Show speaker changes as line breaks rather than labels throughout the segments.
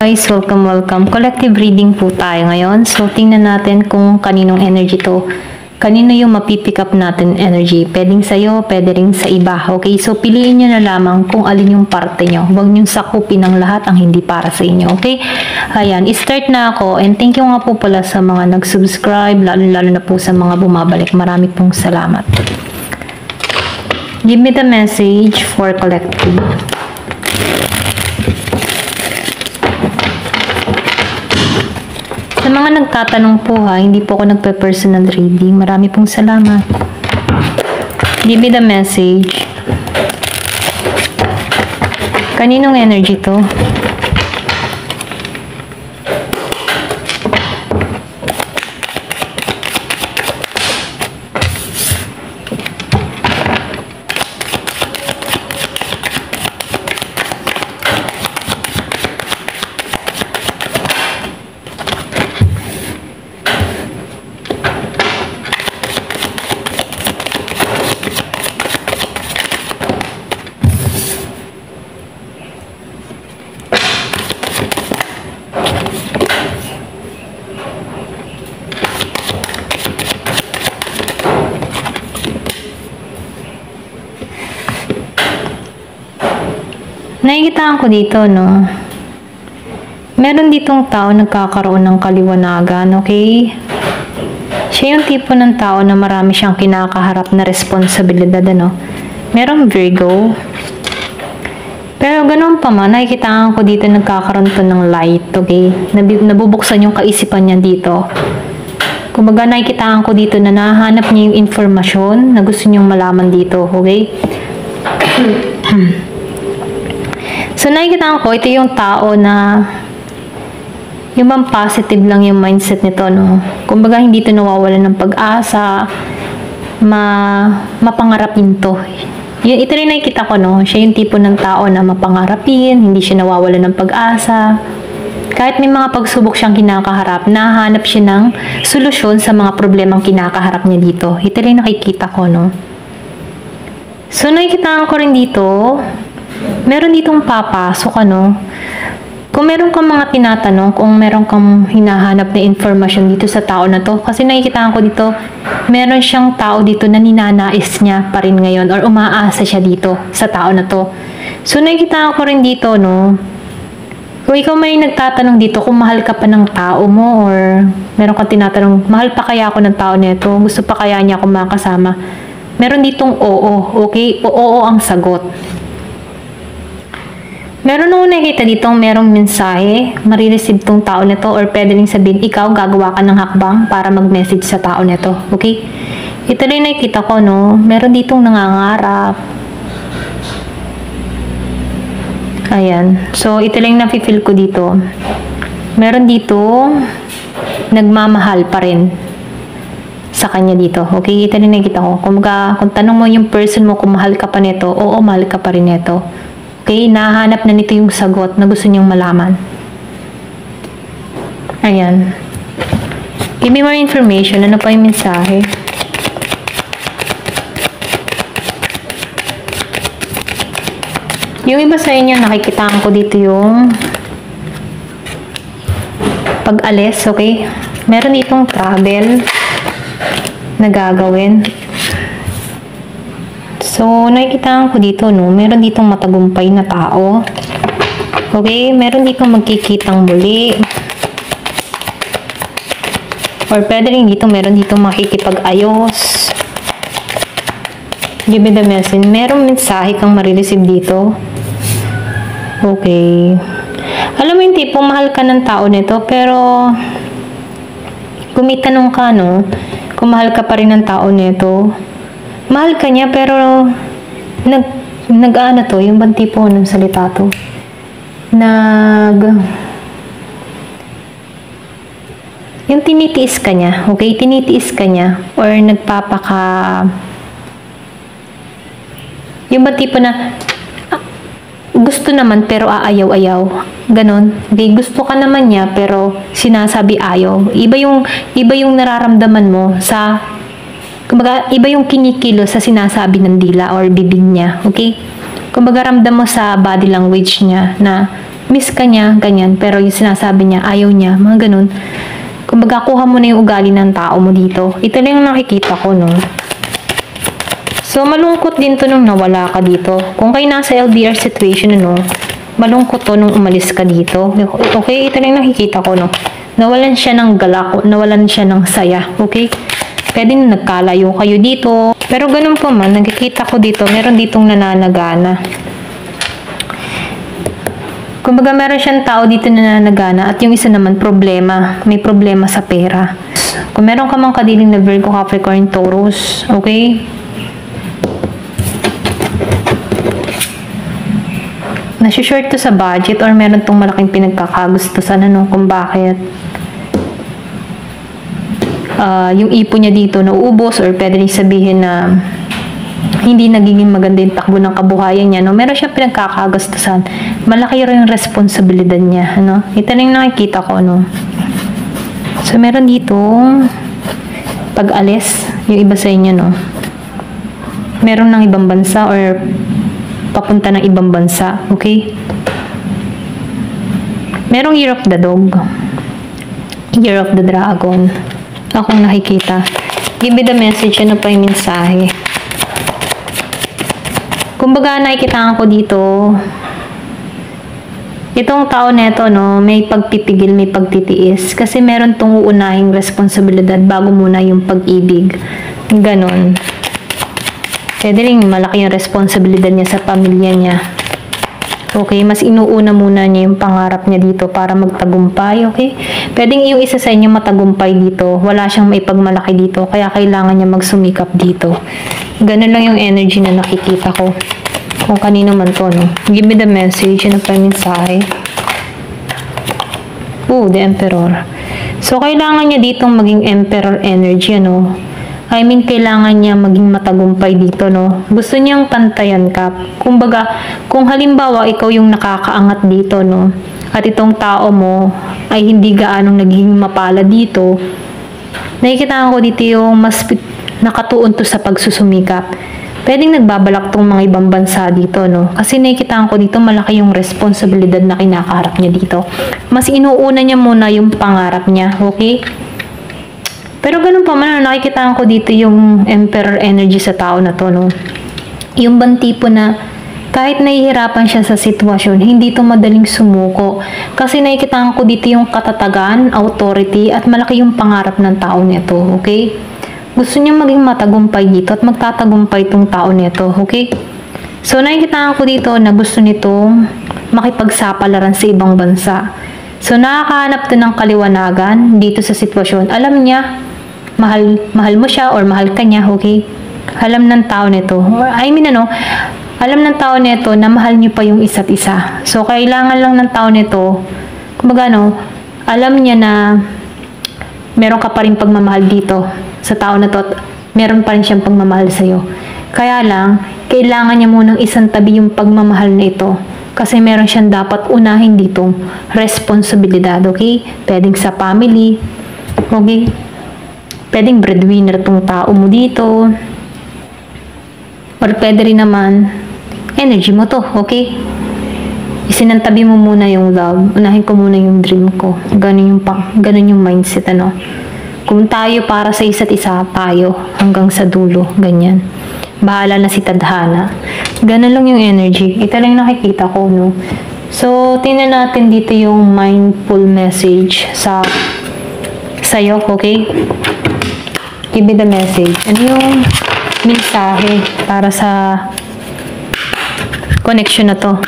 Guys, welcome. Collective reading po tayo ngayon. So, tingnan natin kung kaninong energy to. Kanino yung mapipick up natin energy. Pwedeng sa'yo, pwede rin sa iba. Okay? So, piliin nyo na lamang kung alin yung parte nyo. Huwag nyo sakupin ang lahat ang hindi para sa inyo. Okay? Ayan, start na ako. And thank you nga po pala sa mga nag-subscribe, lalo na po sa mga bumabalik. Marami pong salamat. Give me the message for collective. Sa mga nagtatanong po ha, hindi po ako nagpe-personal reading. Marami pong salamat. Give me the message. Kaninong energy to? Nakikitaan ko dito, no? Meron ditong tao nagkakaroon ng kaliwanagan, okay? Siya yung tipo ng tao na marami siyang kinakaharap na responsibilidad, ano? Merong Virgo. Pero ganoon pa man, nakikitaan ko dito nagkakaroon to ng light, okay? Nabubuksan yung kaisipan niya dito. Kumbaga, nakikitaan ko dito na nahanap niya yung informasyon na gusto niyong malaman dito, okay? So, nakikita ko, ito yung tao na yung bang positive lang yung mindset nito, no? Kumbaga, hindi ito nawawalan ng pag-asa, mapangarapin to. Ito rin nakikita ko, no? Siya yung tipo ng tao na mapangarapin, hindi siya nawawalan ng pag-asa. Kahit may mga pagsubok siyang kinakaharap, nahanap siya ng solusyon sa mga problemang kinakaharap niya dito. Ito rin nakikita ko, no? So, nakikita ko rin dito, meron ditong papasok, ano? Kung meron kang mga tinatanong, kung meron kang hinahanap na information dito sa tao na to, kasi nakikita ko dito, meron siyang tao dito na ninanais niya pa rin ngayon or umaasa siya dito sa tao na to. So, nakikita ko rin dito, no? Kung ikaw may nagtatanong dito kung mahal ka pa ng tao mo or meron kang tinatanong, mahal pa kaya ako ng tao nito? Gusto pa kaya niya ako makasama? Meron ditong oo, okay? Oo ang sagot. Meron nung nakikita dito, merong mensahe, marireceive tong tao nito or pwede rin sabihin, ikaw gagawa ka ng hakbang para mag-message sa tao nito. Okay? Ito rin nakikita ko, no? Meron ditong nangangarap. Ayan. So, ito lang nafe-feel ko dito. Meron dito, nagmamahal pa rin sa kanya dito. Okay? Ito rin nakikita ko. Kung tanong mo yung person mo kung mahal ka pa nito, oo, mahal ka pa rin nito. Okay, nahanap na nito yung sagot na gusto niyong malaman. Ayan. Give me more information. Ano pa yung mensahe? Yung iba sa inyo, nakikitaan ko dito yung pag-alis, okay? Meron ditong travel na gagawin. So, nakikita ko dito, no? Meron ditong matagumpay na tao. Okay? Meron ditong magkikitang muli. Or pwede rin dito, meron ditong makikipag-ayos. Give me the message. Merong mensahe kang marireceive dito. Okay. Alam mo yung tipo, mahal ka ng tao nito, pero kung may tanong ka, no? Kung mahal ka pa rin ng tao nito, mahal ka niya, pero nag-ano to, yung bang tipo ng salita to? Yung tinitiis ka niya, okay? Tinitiis ka niya, or yung bang tipo na, gusto naman, pero aayaw-ayaw. Ganon. Okay? Gusto ka naman niya, pero sinasabi ayaw. Iba yung nararamdaman mo sa kumbaga, iba yung kinikilo sa sinasabi ng dila or bibig niya. Okay? Kumbaga, ramdam mo sa body language niya na miss ka niya, ganyan, pero yung sinasabi niya, ayaw niya, mga ganun. Kumbaga, kuha mo na yung ugali ng tao mo dito. Ito lang yung nakikita ko, no? So, malungkot din to nung nawala ka dito. Kung kayo nasa LDR situation, no, malungkot to nung umalis ka dito. Okay, ito lang yung nakikita ko, no? Nawalan siya ng galak, nawalan siya ng saya, okay? Pwede na nagkalayo kayo dito. Pero ganun po man, nakikita ko dito, meron ditong nananagana. Kumbaga, meron siyang tao dito na nananagana at yung isa naman, problema. May problema sa pera. Kung meron ka mang kadiling na Virgo, Capricorn, Taurus, okay? Nasi-short to sa budget or meron tong malaking pinagkakagustusan, ano, kung bakit. Yung ipon niya dito nauubos or pwede rin sabihin na hindi nagiging maganda yung takbo ng kabuhayan niya, no? Meron siyang pinagkakagastusan. Malaki rin yung responsibilidad niya, ano? Ito lang yung nakikita ko, no? So, meron dito pag-alis, yung iba sa inyo, no? Meron ng ibang bansa or papunta ng ibang bansa, okay? Merong Year of the Dog. Year of the Dragon. Akong nakikita. Give me the message, ano pa yung mensahe? Kumbaga, nakikita ko dito, itong tao neto, no, may pagpipigil, may pagtitiis. Kasi meron tong uunahing responsibilidad bago muna yung pag-ibig. Ganon. Pwede rin malaki yung responsibilidad niya sa pamilya niya. Okay, mas inuuna muna niya yung pangarap niya dito para magtagumpay, okay? Pwedeng yung isa sa inyo matagumpay dito. Wala siyang maipagmalaki dito, kaya kailangan niya magsumikap dito. Ganun lang yung energy na nakikita ko. Kung kanino man to, no? Give me the message, ano pa yung mensahe? Oh, the Emperor. So, kailangan niya ditong maging Emperor energy, ano? I mean, kailangan niya maging matagumpay dito, no? Gusto niyang pantayan ka. Kumbaga, kung halimbawa, ikaw yung nakakaangat dito, no? At itong tao mo ay hindi gaanong naging mapala dito, nakikita ko dito yung mas nakatuon to sa pagsusumikap. Pwedeng nagbabalak tong mga ibang bansa dito, no? Kasi nakikita ko dito malaki yung responsibilidad na kinakaharap niya dito. Mas inuuna niya muna yung pangarap niya, okay? Pero ganun pa man, nakikita ko dito yung Emperor energy sa tao na to, no? Yung bang tipo na kahit nahihirapan siya sa sitwasyon, hindi to madaling sumuko. Kasi nakikita ko dito yung katatagan, authority, at malaki yung pangarap ng tao nito, okay? Gusto niya maging matagumpay dito at magtatagumpay itong tao nito, okay? So, nakikita ko dito na gusto nito makipagsapalaran sa ibang bansa. So, nakakahanap to ng kaliwanagan dito sa sitwasyon. Alam niya, mahal mo siya or mahal ka niya, okay? Alam ng tao nito. Alam ng tao nito na mahal niyo pa yung isa't isa. So, kailangan lang ng tao nito, kumbaga, no, alam niya na meron ka pa rin pagmamahal dito sa tao na to at meron pa rin siyang pagmamahal sa'yo. Kaya lang, kailangan niya munang isang tabi yung pagmamahal na ito. Kasi meron siyang dapat unahin ditong responsibilidad, okay? Pwedeng sa family, okay? Pwedeng breadwinner tong tao mo dito. Or pwede rin naman, energy mo to, okay? Isinantabi mo muna yung love. Unahin ko muna yung dream ko. Ganun yung mindset, ano? Kung tayo para sa isa't isa, tayo hanggang sa dulo, ganyan. Bahala na si Tadhana. Ganun lang yung energy. Ito lang nakikita ko, no? So, tingnan natin dito yung mindful message sa'yo, okay? Give me the message. Ano yung mensahe para sa connection na to?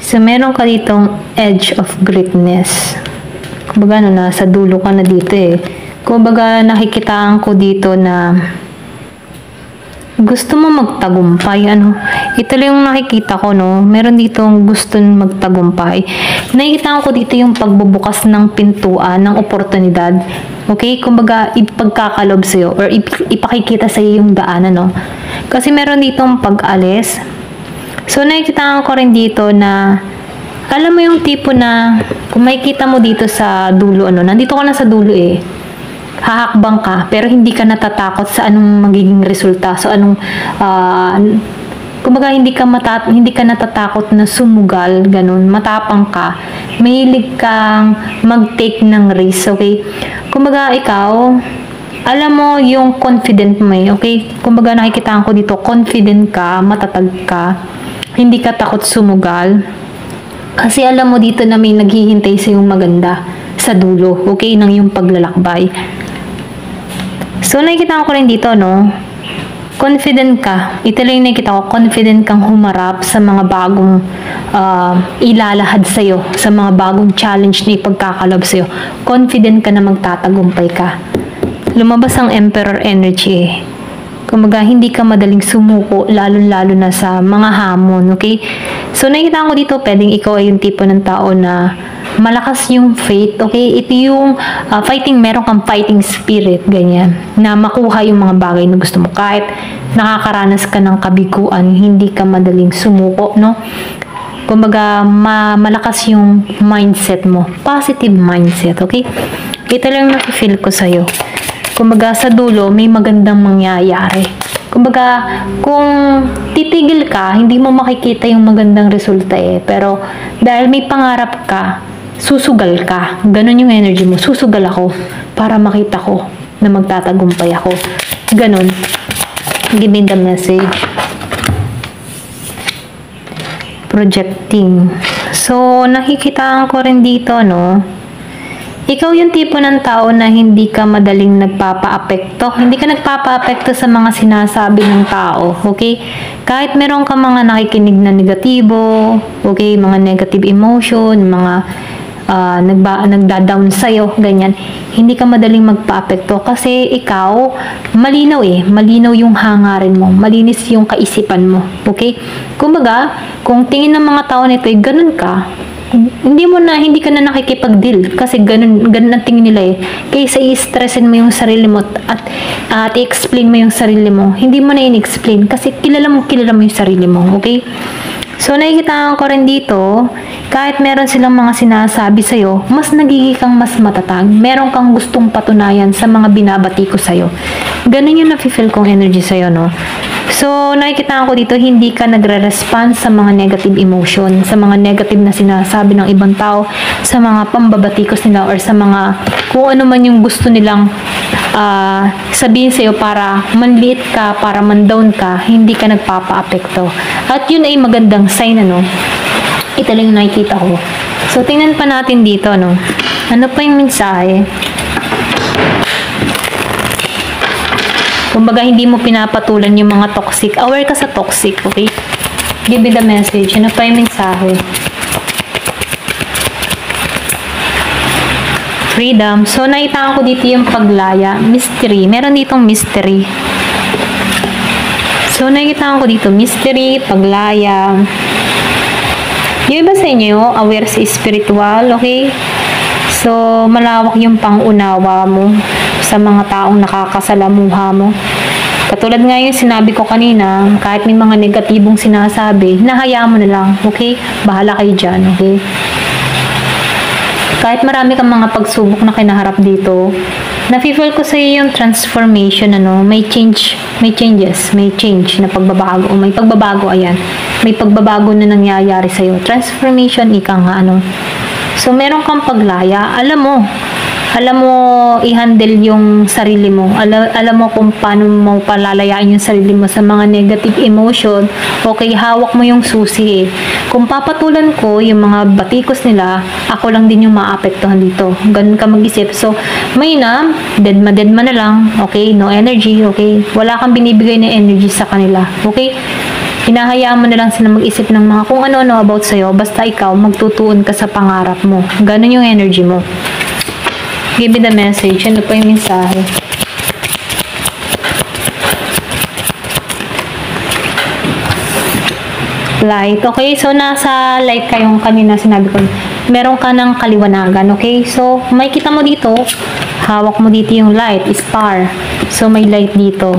So, meron ka ditong edge of greatness. Kumbaga, nasa dulo ka na dito eh. Kumbaga, nakikitaan ko dito na gusto mo magtagumpay, ano? Ito lang yung nakikita ko, no? Meron ditong gusto magtagumpay. Nakikita ko dito yung pagbubukas ng pintuan, ng oportunidad. Okay? Kumbaga, ipagkakalob sa'yo or ipakikita sa'yo yung daanan, no? Kasi meron ditong pag-alis. So, nakikita ko rin dito na alam mo yung tipo na kung makikita mo dito sa dulo, ano? Nandito ko na sa dulo eh. hahakbang ka, pero hindi ka natatakot sa anong magiging resulta. So, kumbaga, hindi ka natatakot na sumugal, ganun, matapang ka, mahilig kang mag-take ng risk, okay? Kumbaga, ikaw, alam mo yung confident mo okay? Kumbaga, nakikita ko dito, confident ka, matatag ka, hindi ka takot sumugal, kasi alam mo dito na may naghihintay sa yung maganda sa dulo, okay, ng yung paglalakbay. So, nakikita ko rin dito, no? Confident ka. Ito lang yung nakikita ko, confident kang humarap sa mga bagong ilalahad sa'yo, sa mga bagong challenge na ipagkakalob sa'yo. Confident ka na magtatagumpay ka. Lumabas ang Emperor energy. Kumbaga, hindi ka madaling sumuko, lalo-lalo na sa mga hamon, okay? So, nakikita ko dito, pwedeng ikaw ay yung tipo ng tao na malakas yung faith, okay? Ito yung meron kang fighting spirit, ganyan, na makuha yung mga bagay na gusto mo. Kahit nakakaranas ka ng kabiguan, hindi ka madaling sumuko, no? Kumbaga, malakas yung mindset mo. Positive mindset, okay? Ito lang na-feel ko sa'yo. Kumbaga, sa dulo, may magandang mangyayari. Kumbaga, kung titigil ka, hindi mo makikita yung magandang resulta Pero, dahil may pangarap ka, susugal ka. Ganon yung energy mo. Susugal ako para makita ko na magtatagumpay ako. Ganon. Give me the message. Projecting. So, nakikita ko rin dito, no? Ikaw yung tipo ng tao na hindi ka madaling nagpapa-apekto. Hindi ka nagpapa-apekto sa mga sinasabi ng tao, okay? Kahit meron ka mga nakikinig na negatibo, okay? Mga negative emotion, mga nagda-down sa'yo, ganyan. Hindi ka madaling magpa-apekto kasi ikaw, malinaw malinaw yung hangarin mo, malinis yung kaisipan mo, okay? Kumbaga, kung tingin ng mga tao nito ganun ka, hindi ka na nakikipag-deal kasi ganun ang tingin nila kaysa i-stressin mo yung sarili mo at i-explain mo yung sarili mo, hindi mo na in-explain kasi kilala mo yung sarili mo, okay? So, nakikita ko rin dito, kahit meron silang mga sinasabi sa'yo, mas nagiging kang mas matatag. Meron kang gustong patunayan sa mga binabati ko sa'yo. Ganun yung nafe-feel kong energy sa'yo, no? So, nakikita ko dito, hindi ka nagre-response sa mga negative emotion, sa mga negative na sinasabi ng ibang tao, sa mga pambabatikos nila, or sa mga kung ano man yung gusto nilang sabihin sa'yo para manliit ka, para man-down ka, hindi ka nagpapa-apekto. At yun ay magandang sign, ano? Ito lang yung nakikita ko. So, tingnan pa natin dito, no? Ano pa yung mensahe? Kumbaga, hindi mo pinapatulan yung mga toxic. Aware ka sa toxic, okay? Give me the message. Ano pa yung mensahe? Freedom. So, nakita ko dito yung paglaya. Mystery. Meron ditong mystery. So, nakita ko dito, mystery, paglaya. Yung iba sa inyo, aware sa spiritual, okay? So, malawak yung pangunawa mo sa mga taong nakakasalamuha mo. Katulad nga yung sinabi ko kanina, kahit may mga negatibong sinasabi, nahayaan mo na lang, okay? Bahala kayo dyan, okay? Kahit marami kang mga pagsubok na kinaharap dito, nafe-feel ko sa iyo yung transformation, ano, may change na pagbabago, may pagbabago, ayan. May pagbabago na nangyayari sa iyo. Transformation, ika nga, ano. So, meron kang paglaya, alam mo i-handle yung sarili mo. Alam mo kung paano mo palalayain yung sarili mo sa mga negative emotion. Okay, hawak mo yung susi Kung papatulan ko yung mga batikos nila, ako lang din yung maapektuhan dito. Ganun ka mag-isip. So, may dead ma na lang. Okay, no energy. Okay, wala kang binibigay na energy sa kanila. Okay, hinahayaan mo na lang sila mag-isip ng mga kung ano-ano about sa'yo. Basta ikaw, magtutuon ka sa pangarap mo. Ganun yung energy mo. Give me the message. Ano pa yung mensahe? Light. Okay, so nasa light kayong kanina sinabi ko. Meron ka ng kaliwanagan. Okay, so may kita mo dito. Hawak mo dito yung light, star. So may light dito.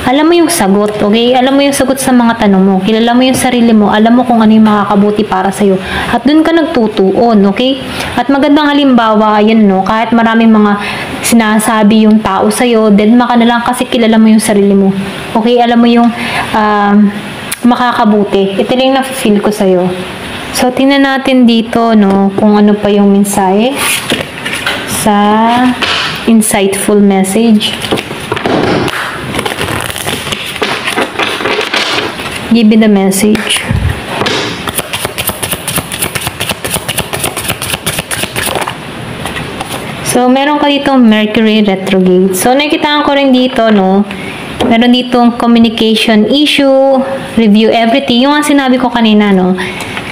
Alam mo yung sagot, okay? Alam mo yung sagot sa mga tanong mo. Kilala mo yung sarili mo. Alam mo kung ano yung makakabuti para sa'yo. At dun ka nagtutuon, okay? At magandang halimbawa, yan no, kahit maraming mga sinasabi yung tao sa'yo, then maka na lang kasi kilala mo yung sarili mo. Okay? Alam mo yung makakabuti. Ito lang yung na-feel ko sa'yo. So, tingnan natin dito, no, kung ano pa yung mensahe sa insightful message. Give me the message. So, meron ka dito Mercury retrograde. So, nakikitaan ko rin dito, no, meron ditong communication issue, review everything. Yung ang sinabi ko kanina, no.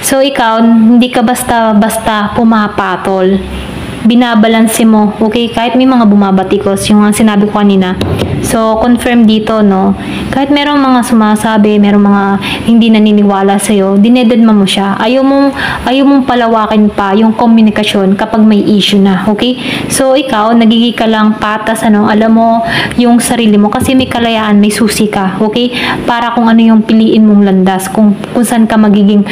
So, ikaw, hindi ka basta-basta pumapatol. Binabalanse mo, okay? Kahit may mga bumabatikos, yung ang sinabi ko kanina. So, confirm dito, no? Kahit merong mga sumasabi, merong mga hindi naniniwala sa'yo, dinededma mo siya. Ayaw mong palawakin pa yung komunikasyon kapag may issue na, okay? So, ikaw, nagiging ka lang patas, alam mo yung sarili mo kasi may kalayaan, may susi ka, okay? Para kung ano yung piliin mong landas, kung saan ka magiging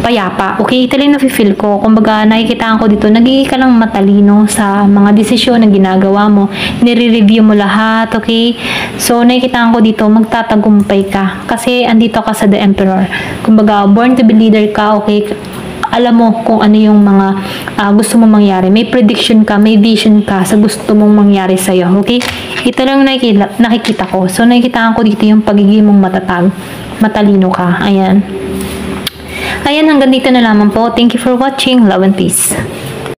payapa, okay? Ito lang nafe-feel ko. Kumbaga, nakikitaan ko dito, nagiging ka lang matalino sa mga desisyon na ginagawa mo. Nire-review mo lahat, okay? So, nakikitaan ko dito, magtatagumpay ka. Kasi, andito ka sa The Emperor. Kumbaga, born to be leader ka, okay? Alam mo kung ano yung mga gusto mong mangyari. May prediction ka, may vision ka sa gusto mong mangyari sa'yo, okay? Ito lang nakikita ko. So, nakikitaan ko dito yung pagiging mong matatag. Matalino ka. Ayan. Ayan, hanggang dito na lamang po. Thank you for watching. Love and peace.